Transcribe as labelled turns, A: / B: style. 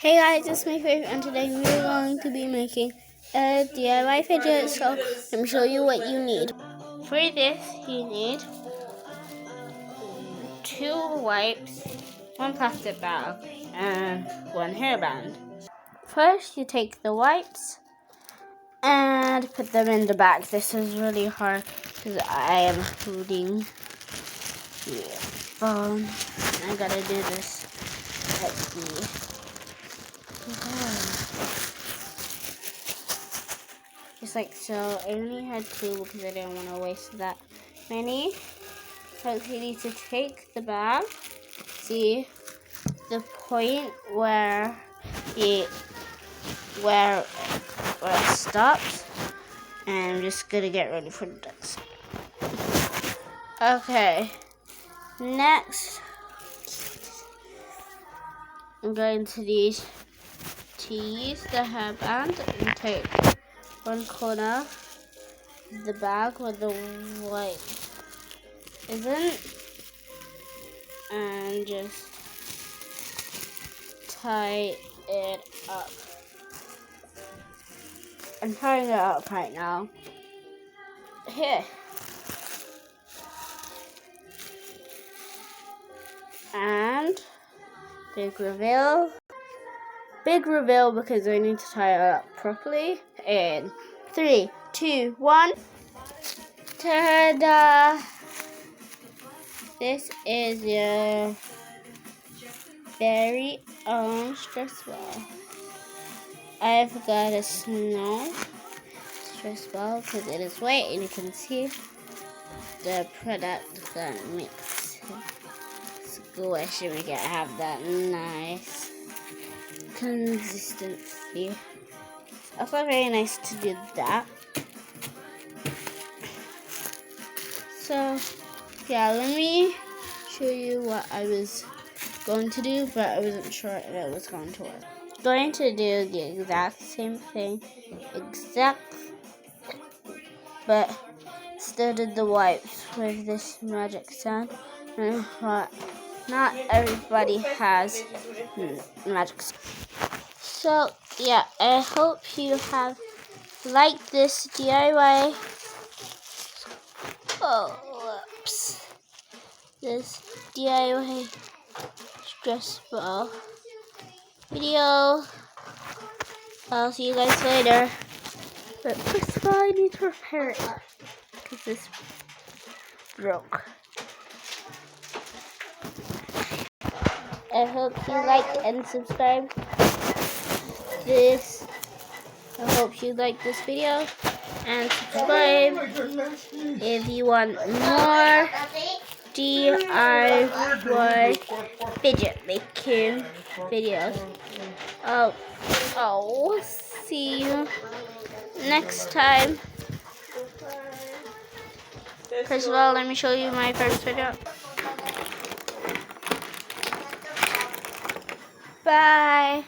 A: Hey guys, it's my favorite, and today we're going to be making a DIY fidget. So let me show you what you need. For this, you need 2 wipes, 1 plastic bag, and 1 hairband. First, you take the wipes and put them in the bag. This is really hard because I am holding the phone. I gotta do this. Let's see. Just like so. I only had 2 because I didn't want to waste that many. First, you need to take the bag. See the point where it stops, and I'm just gonna get ready for the next. Okay, next I'm going to use the hairband and take 1 corner of the bag where the white isn't, and just tie it up. I'm tying it up right now. Here. And big reveal. Big reveal because I need to tie it up properly. In 3, 2, 1. Ta-da! This is your very own stress ball. I've got a snow stress ball because it is white and you can see the product that makes squish and make it have that nice consistency. It's also very nice to do that. So yeah, let me show you what I was going to do, but I wasn't sure if it was going to work. Going to do the exact same thing, but still did the wipes with this magic sound. And I thought not everybody has magic sound. So yeah, I hope you have liked this DIY. This DIY stress ball video. I'll see you guys later. But first of all, I need to repair it because this broke. I hope you like and subscribe this. I hope you like this video and subscribe if you want more DIY fidget making videos. Oh, see you next time. First of all, let me show you my first video. Bye.